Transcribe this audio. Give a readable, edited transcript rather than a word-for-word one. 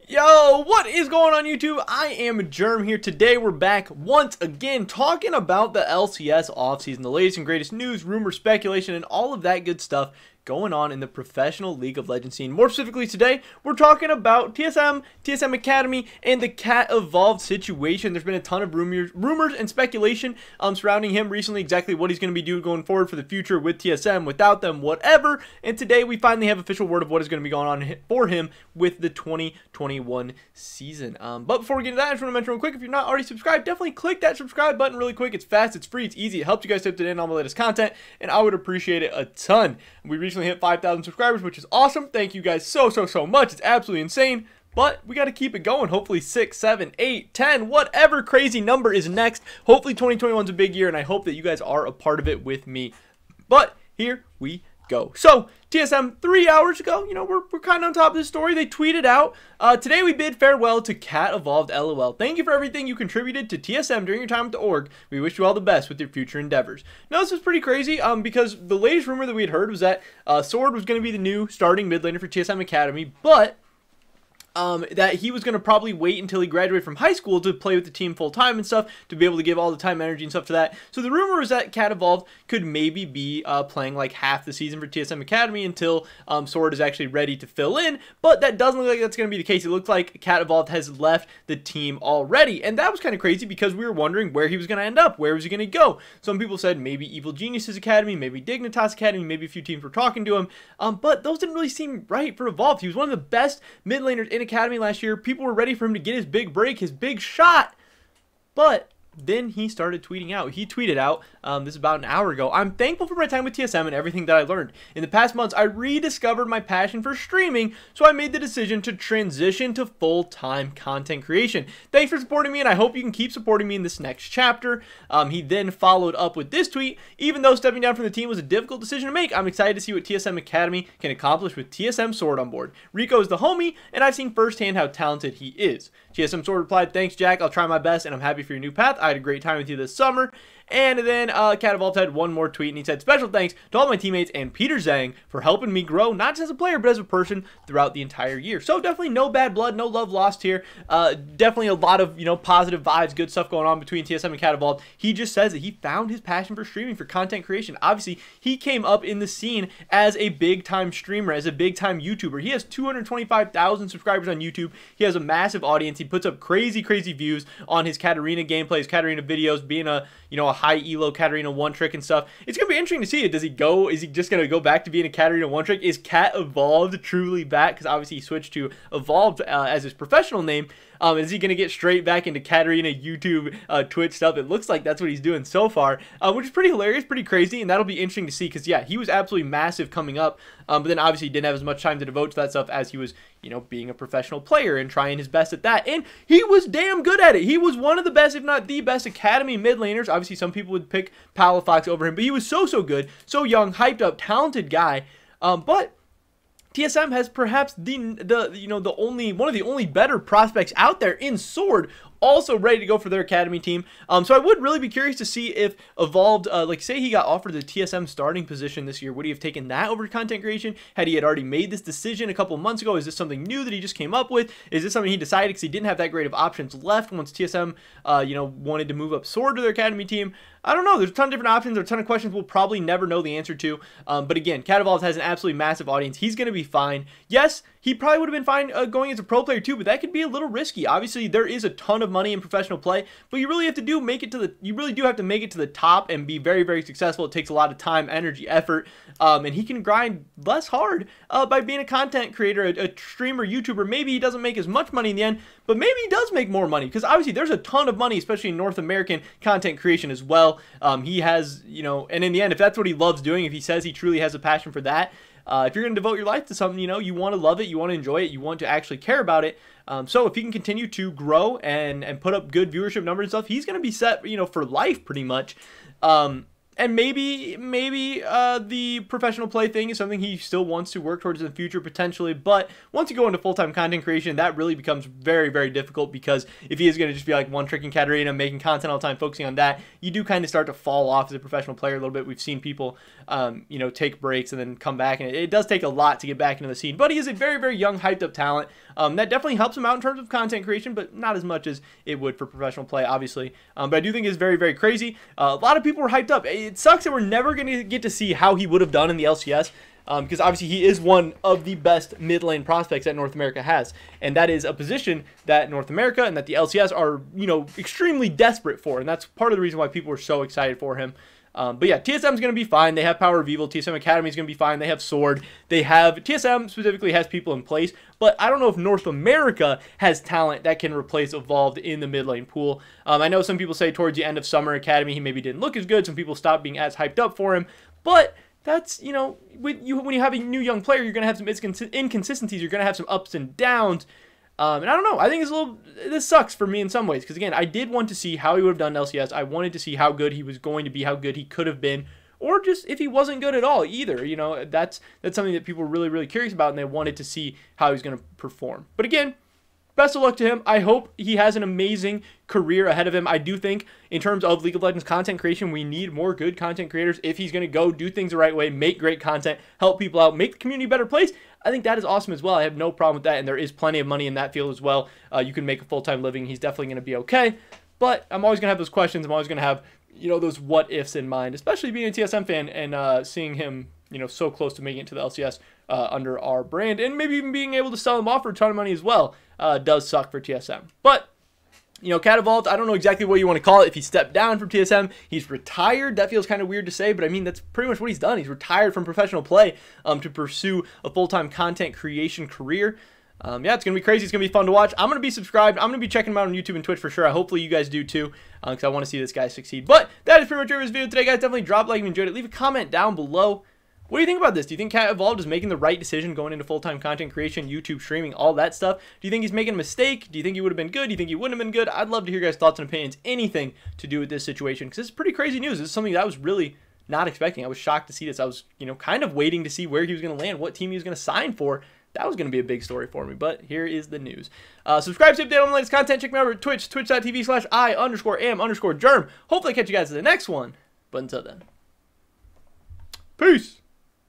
Yo, what is going on YouTube? I am Germ here. Today we're back once again talking about the LCS offseason, the latest and greatest news, rumors, speculation, and all of that good stuff going on in the professional League of Legends scene. More specifically today, we're talking about TSM Academy, and the Katevolved situation. There's been a ton of rumors and speculation surrounding him recently, exactly what he's going to be doing going forward for the future with TSM, without them, whatever. And today we finally have official word of what is going to be going on for him with the 2021 season. But before we get into that, I just want to mention real quick, if you're not already subscribed, definitely click that subscribe button really quick. It's fast, it's free, it's easy. It helps you guys stay up to date on all the latest content, and I would appreciate it a ton. We recently hit 5,000 subscribers, which is awesome. Thank you guys so much. It's absolutely insane, but we got to keep it going. Hopefully 6, 7, 8, 10, whatever crazy number is next. Hopefully 2021 is a big year, and I hope that you guys are a part of it with me. But here we go. So TSM 3 hours ago, we're kind of on top of this story. They tweeted out, today we bid farewell to Katevolved, LOL. Thank you for everything you contributed to TSM during your time at the org. We wish you all the best with your future endeavors. Now, this is pretty crazy because the latest rumor that we had heard was that Sword was going to be the new starting mid laner for TSM Academy, but that he was going to probably wait until he graduated from high school to play with the team full-time and stuff, to be able to give all the time, energy, and stuff to that. So the rumor is that Katevolved could maybe be playing like half the season for TSM Academy until Sword is actually ready to fill in, but that doesn't look like that's going to be the case. It looks like Katevolved has left the team already, and that was kind of crazy because we were wondering where he was going to end up. Where was he going to go? Some people said maybe Evil Genius's Academy, maybe Dignitas Academy, maybe a few teams were talking to him, but those didn't really seem right for Evolved. He was one of the best mid laners in Academy last year. People were ready for him to get his big break, his big shot, but then he started tweeting out. He tweeted out, this is about an hour ago, "I'm thankful for my time with TSM and everything that I learned. In the past months, I rediscovered my passion for streaming, so I made the decision to transition to full-time content creation. Thanks for supporting me, and I hope you can keep supporting me in this next chapter." He then followed up with this tweet: "Even though stepping down from the team was a difficult decision to make, I'm excited to see what TSM Academy can accomplish with TSM Sword on board. Rico is the homie, and I've seen firsthand how talented he is." TSM Sword replied, "Thanks, Jack. I'll try my best, and I'm happy for your new path. I had a great time with you this summer." And then Katevolved had one more tweet, and he said, "Special thanks to all my teammates and Peter Zhang for helping me grow, not just as a player, but as a person throughout the entire year." So definitely no bad blood, no love lost here. Definitely a lot of, positive vibes, good stuff going on between TSM and Katevolved. He just says that he found his passion for streaming, for content creation. Obviously, he came up in the scene as a big-time streamer, as a big-time YouTuber. He has 225,000 subscribers on YouTube. He has a massive audience. He puts up crazy views on his Katarina gameplays, Katarina videos, being a high elo Katarina one trick and stuff. It's gonna be interesting to see. Does he go? Is he just gonna go back to being a Katarina one trick? Is Katevolved truly back? Because obviously he switched to Evolved as his professional name. Is he gonna get straight back into Katarina YouTube, Twitch stuff? It looks like that's what he's doing so far, which is pretty hilarious, pretty crazy, and that'll be interesting to see. Because yeah, he was absolutely massive coming up, but then obviously he didn't have as much time to devote to that stuff as he was, being a professional player and trying his best at that. And he was damn good at it. He was one of the best, if not the best, Academy mid laners. Obviously, some people would pick Palafox over him, but he was so good, so young, hyped up, talented guy. But TSM has perhaps one of the only better prospects out there in Sword, also ready to go for their Academy team. So I would really be curious to see if Evolved, like say he got offered the TSM starting position this year, would he have taken that over content creation? Had he already made this decision a couple months ago? Is this something new that he just came up with? Is this something he decided because he didn't have that great of options left once TSM, wanted to move up Sword to their Academy team? I don't know. There's a ton of different options. There's a ton of questions we'll probably never know the answer to. But again, Katevolved has an absolutely massive audience. He's going to be fine. Yes, he probably would have been fine going as a pro player too, but that could be a little risky. Obviously, there is a ton of money in professional play, but you really have to you really do have to make it to the top and be very successful. It takes a lot of time, energy, effort, and he can grind less hard by being a content creator, a streamer, YouTuber. Maybe he doesn't make as much money in the end, but maybe he does make more money, because obviously there's a ton of money, especially in North American content creation as well. He has, and in the end, if that's what he loves doing, if he says he truly has a passion for that, if you're going to devote your life to something, you want to love it, you want to enjoy it, you want to actually care about it. So if he can continue to grow and put up good viewership numbers and stuff, he's going to be set, for life pretty much. And maybe the professional play thing is something he still wants to work towards in the future potentially. But once you go into full-time content creation, that really becomes very, very difficult, because if he is going to just be like one trick in Katarina, making content all the time, focusing on that, you do kind of start to fall off as a professional player a little bit. We've seen people, you know, take breaks and then come back, and it does take a lot to get back into the scene. But he is a very, very young, hyped-up talent. That definitely helps him out in terms of content creation, but not as much as it would for professional play, obviously. But I do think it's very, very crazy. A lot of people were hyped up. It sucks that we're never going to get to see how he would have done in the LCS, because obviously he is one of the best mid lane prospects that North America has, and that is a position that North America and that the LCS are, you know, extremely desperate for, and that's part of the reason why people were so excited for him. But yeah, TSM is going to be fine. They have Power of Evil. TSM Academy is going to be fine. They have Sword. They have, TSM specifically has people in place, but I don't know if North America has talent that can replace Evolved in the mid lane pool. I know some people say towards the end of Summer Academy he maybe didn't look as good. Some people stopped being as hyped up for him, but that's, you know, when you have a new young player, you're going to have some inconsistencies. You're going to have some ups and downs. And I don't know. I think this sucks for me in some ways, because again, I did want to see how he would have done LCS. I wanted to see how good he was going to be, how good he could have been, or just if he wasn't good at all either. You know, that's something that people were really, really curious about, and they wanted to see how he was going to perform. But again, best of luck to him. I hope he has an amazing career ahead of him. I do think in terms of League of Legends content creation, we need more good content creators. If he's going to go do things the right way, make great content, help people out, make the community a better place, I think that is awesome as well. I have no problem with that, and there is plenty of money in that field as well. You can make a full-time living. He's definitely going to be okay, but I'm always going to have those questions. I'm always going to have, you know, those what-ifs in mind, especially being a TSM fan and seeing him, you know, so close to making it to the LCS under our brand, and maybe even being able to sell him off for a ton of money as well. Does suck for TSM. But, you know, Katevolved, I don't know exactly what you want to call it. If he stepped down from TSM, he's retired. That feels kind of weird to say, but I mean, that's pretty much what he's done. He's retired from professional play to pursue a full-time content creation career. Yeah, it's going to be crazy. It's going to be fun to watch. I'm going to be subscribed. I'm going to be checking him out on YouTube and Twitch for sure. Hopefully you guys do too, because I want to see this guy succeed. But that is pretty much it for this video today, guys. Definitely drop a like if you enjoyed it. Leave a comment down below. What do you think about this? Do you think Katevolved is making the right decision going into full-time content creation, YouTube streaming, all that stuff? Do you think he's making a mistake? Do you think he would have been good? Do you think he wouldn't have been good? I'd love to hear your guys' thoughts and opinions, anything to do with this situation, because this is pretty crazy news. This is something that I was really not expecting. I was shocked to see this. I was, you know, kind of waiting to see where he was going to land, what team he was going to sign for. That was going to be a big story for me, but here is the news. Subscribe to update on the latest content. Check me out at Twitch, twitch.tv/I_am_germ. Hopefully I catch you guys in the next one, but until then, peace.